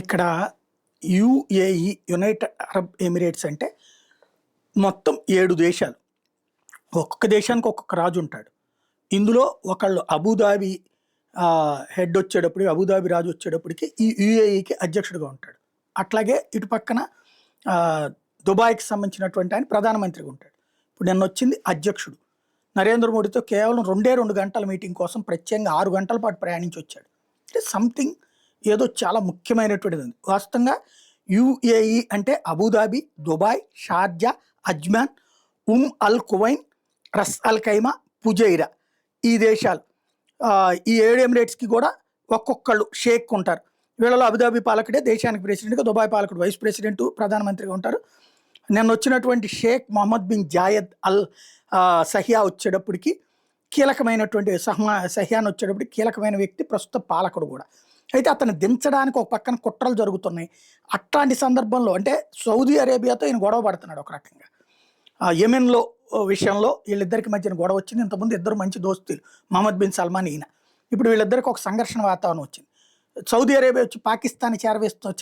ఇక్కడ UAE United Arab Emirates అంటే మొత్తం 7 దేశాలు. ఒక్కొక్క దేశానికి ఒక్కొక్క రాజు ఉంటాడు. ఇందులో ఒకళ్ళు అబుదాబి హెడ్ వచ్చేటప్పుడు అబుదాబి రాజు వచ్చేటప్పటికి ఈ యుఏఈకి అధ్యక్షుడిగా ఉంటాడు. అట్లాగే ఇటు పక్కన దుబాయ్కి సంబంధించినటువంటి ఆయన ప్రధానమంత్రిగా ఉంటాడు. ఇప్పుడు నిన్న వచ్చింది అధ్యక్షుడు నరేంద్ర మోడీతో కేవలం 2 గంటల మీటింగ్ కోసం ప్రత్యేకంగా 6 గంటల పాటు ప్రయాణించి వచ్చాడు. అంటే సంథింగ్ ఏదో చాలా ముఖ్యమైనటువంటిది ఉంది. వాస్తవంగా యుఏఈ అంటే అబుదాబి, దుబాయ్, షార్జా, అజ్మాన్, అల్ కువైన్, రస్ అల్ ఖైమా, పుజైరా ఈ దేశాలు. ఈ 7 ఎమిరేట్స్కి కూడా ఒక్కొక్కళ్ళు షేక్ ఉంటారు. వీళ్ళలో అబుదాబి పాలకుడే దేశానికి ప్రెసిడెంట్గా, దుబాయ్ పాలకుడు వైస్ ప్రెసిడెంట్ ప్రధానమంత్రిగా ఉంటారు. నిన్న వచ్చినటువంటి షేక్ మొహమ్మద్ బిన్ జాయద్ అల్ సహియా వచ్చేటప్పటికి కీలకమైనటువంటి సహియాన్ వచ్చేటప్పటికి కీలకమైన వ్యక్తి, ప్రస్తుత పాలకుడు కూడా. అయితే అతను దించడానికి ఒక పక్కన కుట్రలు జరుగుతున్నాయి. అట్లాంటి సందర్భంలో అంటే సౌదీ అరేబియాతో ఈయన గొడవ పడుతున్నాడు ఒక రకంగా. యెమెన్లో విషయంలో వీళ్ళిద్దరికి మధ్యన గొడవ వచ్చింది. ఇంతకుముందు ఇద్దరు మంచి దోస్తులు, మహమ్మద్ బిన్ సల్మాన్ ఈయన. ఇప్పుడు వీళ్ళిద్దరికి ఒక సంఘర్షణ వాతావరణం వచ్చింది. సౌదీ అరేబియా వచ్చి పాకిస్తాన్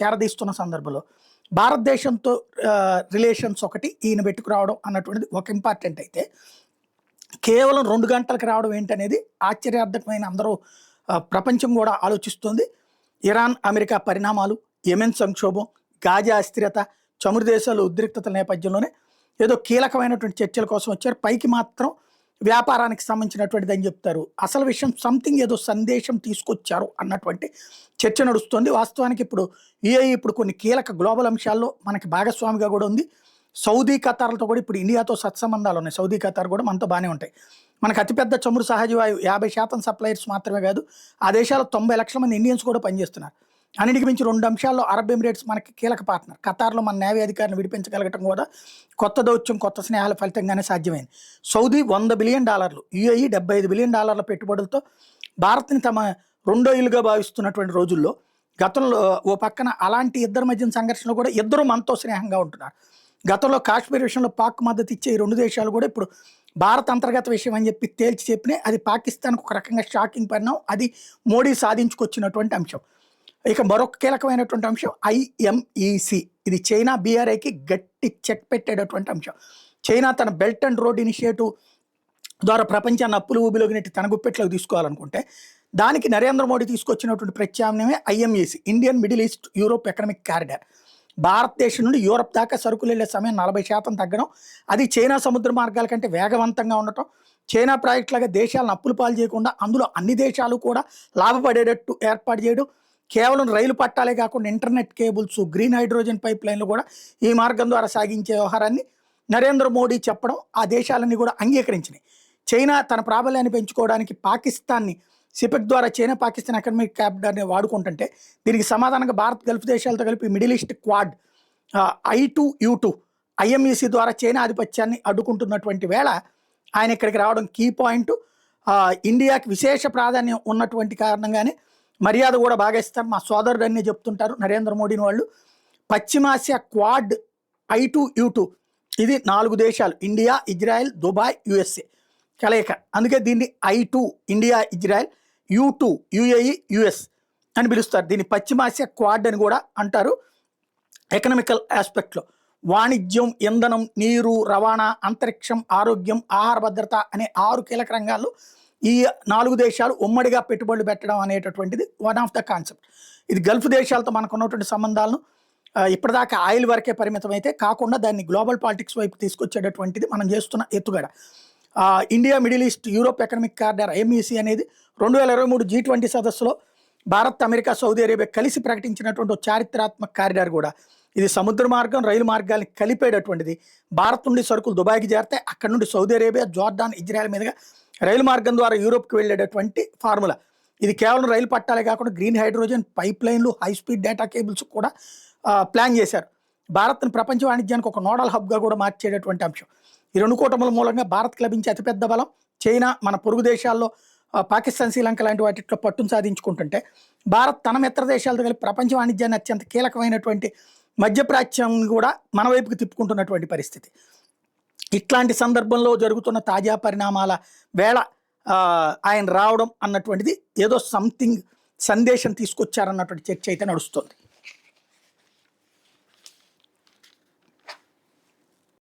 చేరదీస్తున్న సందర్భంలో భారతదేశంతో రిలేషన్స్ ఒకటి ఈయన పెట్టుకురావడం అన్నటువంటిది ఒక ఇంపార్టెంట్. అయితే కేవలం 2 గంటలకు రావడం ఏంటనేది ఆశ్చర్యార్థకమైన అందరూ ప్రపంచం కూడా ఆలోచిస్తుంది. ఇరాన్ అమెరికా పరిణామాలు, యెమెన్ సంక్షోభం, గాజా అస్థిరత, చమురు దేశాలు ఉద్రిక్తతల నేపథ్యంలోనే ఏదో కీలకమైనటువంటి చర్చల కోసం వచ్చారు. పైకి మాత్రం వ్యాపారానికి సంబంధించినటువంటిది అని చెప్తారు. అసలు విషయం సంథింగ్ ఏదో సందేశం తీసుకొచ్చారు అన్నటువంటి చర్చ నడుస్తుంది. వాస్తవానికి ఇప్పుడు యుఏఈ ఇప్పుడు కొన్ని కీలక గ్లోబల్ అంశాల్లో మనకి భాగస్వామిగా కూడా ఉంది. సౌదీ ఖతార్లతో కూడా ఇప్పుడు ఇండియాతో సత్సంబంధాలు ఉన్నాయి. సౌదీ ఖతార్ కూడా మనతో బాగానే ఉంటాయి. మనకు అతిపెద్ద చమురు సహజవాయువు 50% సప్లయర్స్ మాత్రమే కాదు, ఆ దేశాల్లో 90 లక్షల మంది ఇండియన్స్ కూడా పనిచేస్తున్నారు. అన్నిటికి మించి 2 అంశాల్లో అరబ్ ఎమిరేట్స్ మనకి కీలక పార్ట్నర్. ఖతార్లో మన నేవీ అధికారిని విడిపించగలగటం కూడా కొత్త దౌత్యం, కొత్త స్నేహాల ఫలితంగానే సాధ్యమైంది. సౌదీ $100 బిలియన్, యుఏఈ $75 బిలియన్ పెట్టుబడులతో భారత్ని తమ రెండో ఇల్లుగా భావిస్తున్నటువంటి రోజుల్లో గతంలో ఓ పక్కన అలాంటి ఇద్దరి మధ్యన సంఘర్షణలో కూడా ఇద్దరు మనతో స్నేహంగా ఉంటున్నారు. గతంలో కాశ్మీర్ విషయంలో పాక్ మద్దతు ఇచ్చే ఈ 2 దేశాలు కూడా ఇప్పుడు భారత్ అంతర్గత విషయం అని చెప్పి తేల్చి చెప్పినాయి. అది పాకిస్తాన్కు ఒక రకంగా షాకింగ్ పరిణామం. అది మోడీ సాధించుకొచ్చినటువంటి అంశం. ఇక మరొక కీలకమైనటువంటి అంశం ఐఎంఈసి. ఇది చైనా బీఆర్ఐకి గట్టి చెక్ పెట్టేటటువంటి అంశం. చైనా తన బెల్ట్ అండ్ రోడ్ ఇనిషియేటివ్ ద్వారా ప్రపంచాన్ని అప్పులు ఊబిలోకి నెట్టి తన గుప్పెట్లోకి తీసుకోవాలనుకుంటే దానికి నరేంద్ర మోడీ తీసుకొచ్చినటువంటి ప్రత్యామ్నాయమే IMEC, Indian Middle East Europe economic corridor. భారతదేశం నుండి యూరప్ దాకా సరుకులు వెళ్లే సమయం 40% తగ్గడం, అది చైనా సముద్ర మార్గాల కంటే వేగవంతంగా ఉండటం, చైనా ప్రాజెక్టులాగా దేశాలను అప్పులు పాలు చేయకుండా అందులో అన్ని దేశాలు కూడా లాభపడేటట్టు ఏర్పాటు చేయడం, కేవలం రైలు పట్టాలే కాకుండా internet cables, green hydrogen pipe లైన్లు కూడా ఈ మార్గం ద్వారా సాగించే వ్యవహారాన్ని నరేంద్ర మోడీ చెప్పడం ఆ దేశాలన్నీ కూడా అంగీకరించినాయి. చైనా తన ప్రాబల్యాన్ని పెంచుకోవడానికి పాకిస్తాన్ని సిపెక్ ద్వారా చైనా పాకిస్తాన్ ఎకనామిక్ క్యాపిటల్ని వాడుకుంటుంటే దీనికి సమాధానంగా భారత్ గల్ఫ్ దేశాలతో కలిపి మిడిల్ ఈస్ట్ క్వాడ్ I2U2 ఐఎంఈసి ద్వారా చైనా ఆధిపత్యాన్ని అడ్డుకుంటున్నటువంటి వేళ ఆయన ఇక్కడికి రావడం కీ పాయింట్. ఇండియాకి విశేష ప్రాధాన్యం ఉన్నటువంటి కారణంగానే మర్యాద కూడా బాగా ఇస్తారు. మా సోదరుడు అన్నీ చెప్తుంటారు నరేంద్ర మోడీని వాళ్ళు. పశ్చిమాసియా క్వాడ్ I2U2 ఇది 4 దేశాలు, ఇండియా, ఇజ్రాయెల్, దుబాయ్, యుఎస్ఏ కలయిక. అందుకే దీన్ని I2 India, Israel, U2 UAE, US అని పిలుస్తారు. దీన్ని పశ్చిమాసియా క్వాడ్ అని కూడా అంటారు. ఎకనామికల్ ఆస్పెక్ట్లో వాణిజ్యం, ఇంధనం, నీరు, రవాణా, అంతరిక్షం, ఆరోగ్యం, ఆహార భద్రత అనే 6 కీలక రంగాల్లో ఈ 4 దేశాలు ఉమ్మడిగా పెట్టుబడులు పెట్టడం అనేటటువంటిది వన్ ఆఫ్ ద కాన్సెప్ట్. ఇది గల్ఫ్ దేశాలతో మనకు ఉన్నటువంటి సంబంధాలను ఇప్పటిదాకా ఆయిల్ వరకే పరిమితం అయితే కాకుండా దాన్ని గ్లోబల్ పాలిటిక్స్ వైపు తీసుకొచ్చేటటువంటిది మనం చేస్తున్న ఎత్తుగడ. India Middle East Europe economic corridor IMEC అనేది 2023 G20 సదస్సులో భారత్, అమెరికా, సౌదీ అరేబియా కలిసి ప్రకటించినటువంటి చారిత్రాత్మక కారిడార్ కూడా. ఇది సముద్ర మార్గం, రైలు మార్గాన్ని కలిపేటటువంటిది. భారత్ నుండి సరుకులు దుబాయ్కి చేరితే అక్కడ నుండి సౌదీ అరేబియా, జోర్డాన్, ఇజ్రాయెల్ మీదుగా రైలు మార్గం ద్వారా యూరోప్కి వెళ్ళేటటువంటి ఫార్ములా. ఇది కేవలం రైలు పట్టాలే కాకుండా గ్రీన్ హైడ్రోజన్ పైప్ లైన్లు, హై స్పీడ్ డేటా కేబుల్స్ కూడా ప్లాన్ చేశారు. భారత్ని ప్రపంచ వాణిజ్యానికి ఒక నోడల్ హబ్గా కూడా మార్చేటటువంటి అంశం. ఈ 2 కూటముల మూలంగా భారత్కి లభించే అతిపెద్ద బలం. చైనా మన పొరుగు దేశాల్లో పాకిస్తాన్, శ్రీలంక లాంటి వాటిలో పట్టును సాధించుకుంటుంటే భారత్ తన మిత్ర దేశాలతో కలిపి ప్రపంచ వాణిజ్యాన్ని అత్యంత కీలకమైనటువంటి మధ్యప్రాచ్యం కూడా మన వైపుకి తిప్పుకుంటున్నటువంటి పరిస్థితి. ఇట్లాంటి సందర్భంలో జరుగుతున్న తాజా పరిణామాల వేళ ఆయన రావడం అన్నటువంటిది ఏదో సంథింగ్ సందేశం తీసుకొచ్చారన్నటువంటి చర్చ అయితే నడుస్తుంది.